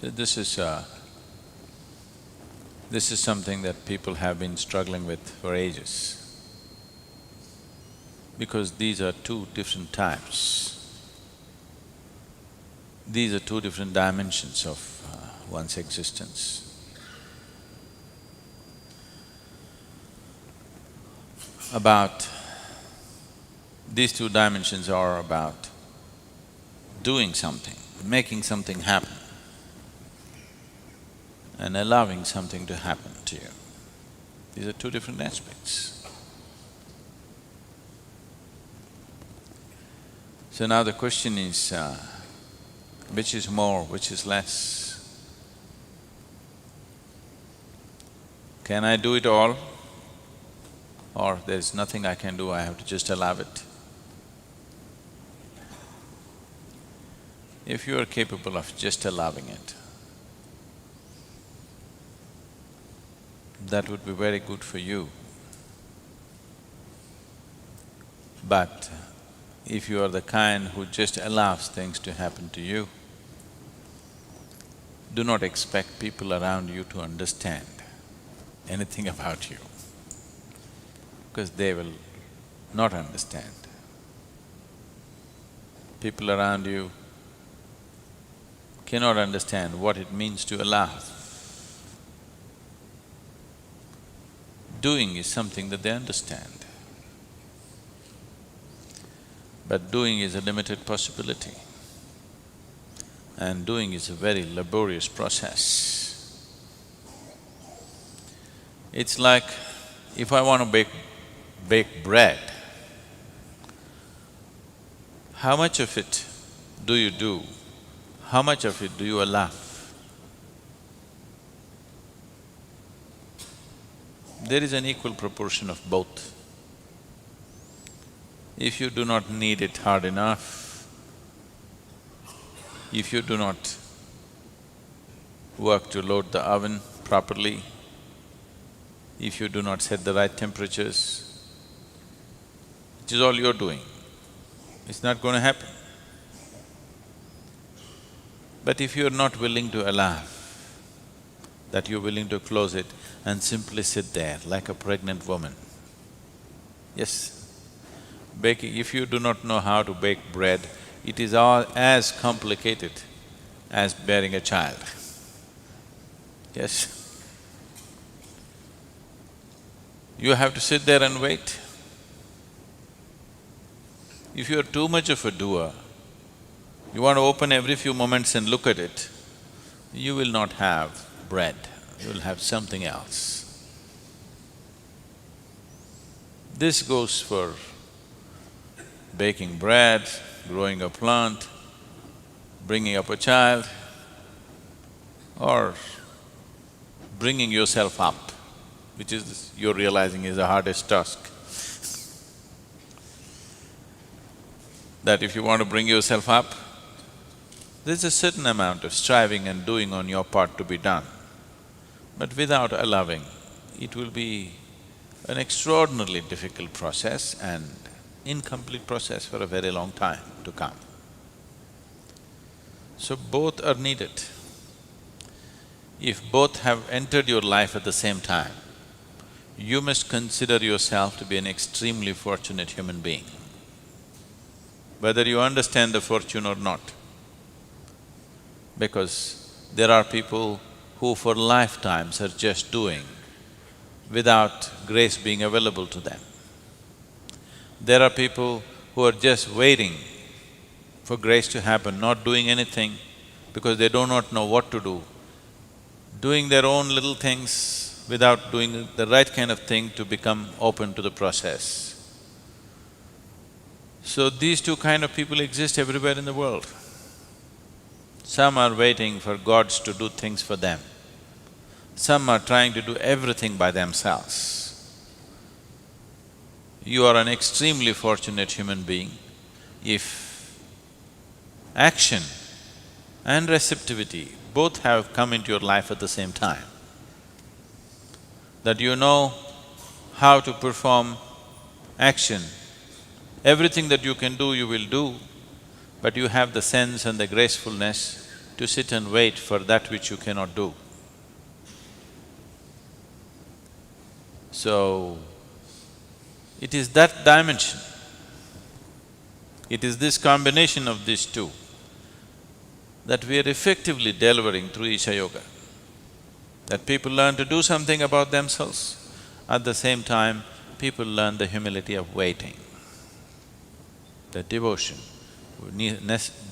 This is something that people have been struggling with for ages, because these are two different types. These are two different dimensions of one's existence. These two dimensions are about doing something, making something happen, and allowing something to happen to you. These are two different aspects. So now the question is, which is more, which is less? Can I do it all? Or there's nothing I can do, I have to just allow it? If you are capable of just allowing it, that would be very good for you. But if you are the kind who just allows things to happen to you, do not expect people around you to understand anything about you, because they will not understand. People around you cannot understand what it means to allow. Doing is something that they understand, but doing is a limited possibility, and doing is a very laborious process. It's like, if I want to bake bread, how much of it do you do? How much of it do you allow? There is an equal proportion of both. If you do not knead it hard enough, if you do not work to load the oven properly, if you do not set the right temperatures, which is all you're doing, it's not going to happen. But if you're not willing to allow, that you're willing to close it and simply sit there like a pregnant woman. Yes, baking, if you do not know how to bake bread, it is all as complicated as bearing a child. Yes. You have to sit there and wait. If you're too much of a doer, you want to open every few moments and look at it, you will not have bread, you will have something else. This goes for baking bread, growing a plant, bringing up a child, or bringing yourself up, which is, you're realizing is the hardest task. That if you want to bring yourself up, there's a certain amount of striving and doing on your part to be done. But without allowing, it will be an extraordinarily difficult process and incomplete process for a very long time to come. So both are needed. If both have entered your life at the same time, you must consider yourself to be an extremely fortunate human being, whether you understand the fortune or not. Because there are people who for lifetimes are just doing without grace being available to them. There are people who are just waiting for grace to happen, not doing anything because they do not know what to do, doing their own little things without doing the right kind of thing to become open to the process. So these two kind of people exist everywhere in the world. Some are waiting for gods to do things for them. Some are trying to do everything by themselves. You are an extremely fortunate human being if action and receptivity both have come into your life at the same time. That you know how to perform action. Everything that you can do, you will do, but you have the sense and the gracefulness to sit and wait for that which you cannot do. So, it is that dimension, it is this combination of these two that we are effectively delivering through Isha Yoga. That people learn to do something about themselves, at the same time, people learn the humility of waiting, the devotion.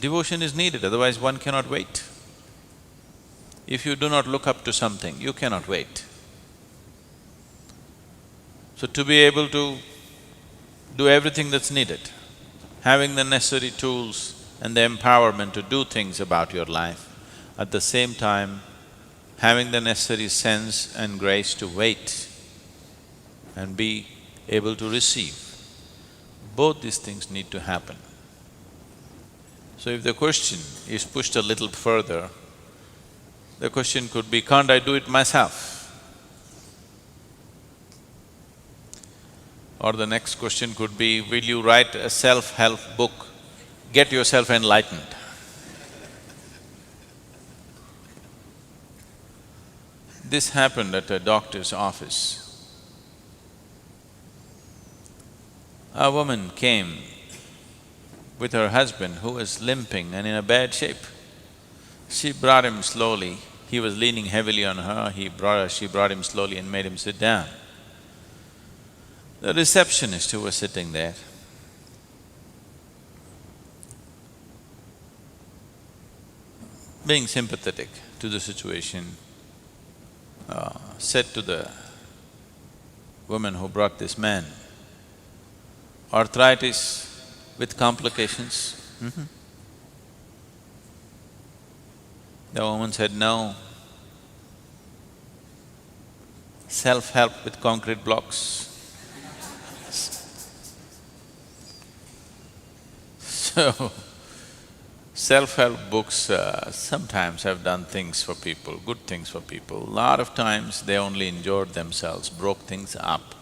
Devotion is needed, otherwise one cannot wait. If you do not look up to something, you cannot wait. So to be able to do everything that's needed, having the necessary tools and the empowerment to do things about your life, at the same time having the necessary sense and grace to wait and be able to receive, both these things need to happen. So if the question is pushed a little further, the question could be, can't I do it myself? Or the next question could be, will you write a self-help book, get yourself enlightened? This happened at a doctor's office. A woman came with her husband who was limping and in a bad shape. She brought him slowly, he was leaning heavily on her, she brought him slowly and made him sit down. The receptionist who was sitting there being sympathetic to the situation, said to the woman who brought this man, arthritis with complications? The woman said, no. Self-help with concrete blocks. So, self-help books sometimes have done things for people, good things for people. A lot of times they only injured themselves, broke things up,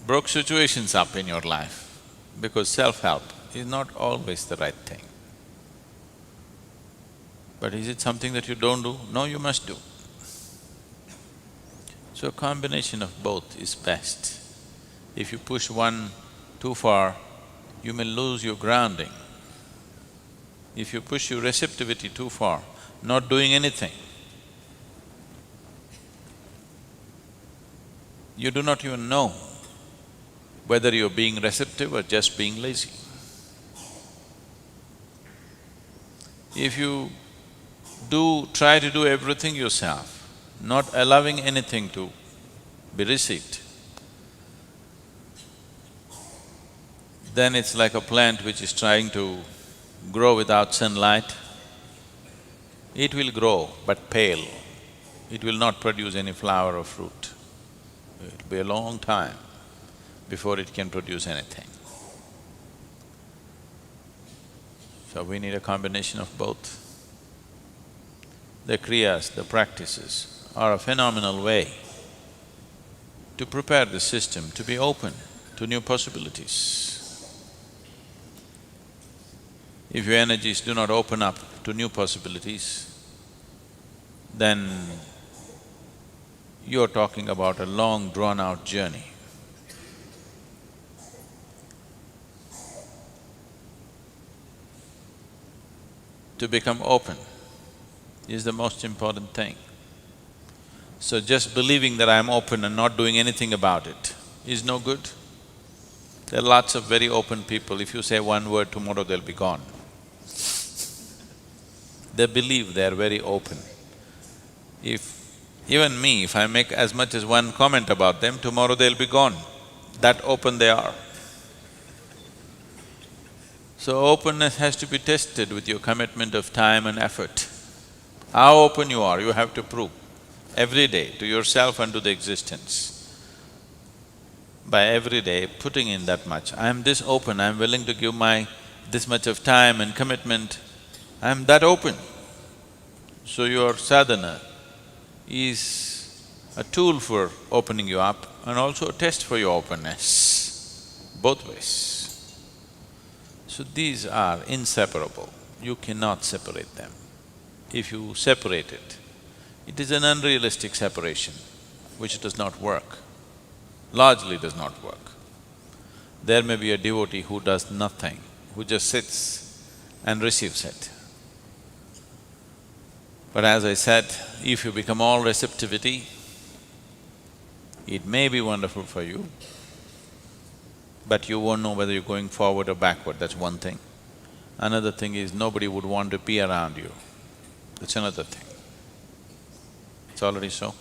broke situations up in your life, because self-help is not always the right thing. But is it something that you don't do? No, you must do. So a combination of both is best. If you push one too far, you may lose your grounding. If you push your receptivity too far, not doing anything, you do not even know whether you're being receptive or just being lazy. If you try to do everything yourself, not allowing anything to be received, then it's like a plant which is trying to grow without sunlight. It will grow, but pale. It will not produce any flower or fruit. It'll be a long time before it can produce anything. So we need a combination of both. The kriyas, the practices are a phenomenal way to prepare the system to be open to new possibilities. If your energies do not open up to new possibilities, then you're talking about a long drawn-out journey. To become open is the most important thing. So just believing that I'm open and not doing anything about it is no good. There are lots of very open people, if you say one word, tomorrow they'll be gone. They believe they're very open. Even me, if I make as much as one comment about them, tomorrow they'll be gone. That open they are. So openness has to be tested with your commitment of time and effort. How open you are, you have to prove every day to yourself and to the existence. By every day putting in that much, I'm this open, I'm willing to give my this much of time and commitment, I'm that open. So your sadhana is a tool for opening you up and also a test for your openness, both ways. So these are inseparable, you cannot separate them. If you separate it, it is an unrealistic separation which does not work, largely does not work. There may be a devotee who does nothing, who just sits and receives it. But as I said, if you become all receptivity, it may be wonderful for you, but you won't know whether you're going forward or backward, that's one thing. Another thing is nobody would want to be around you, that's another thing. It's already so.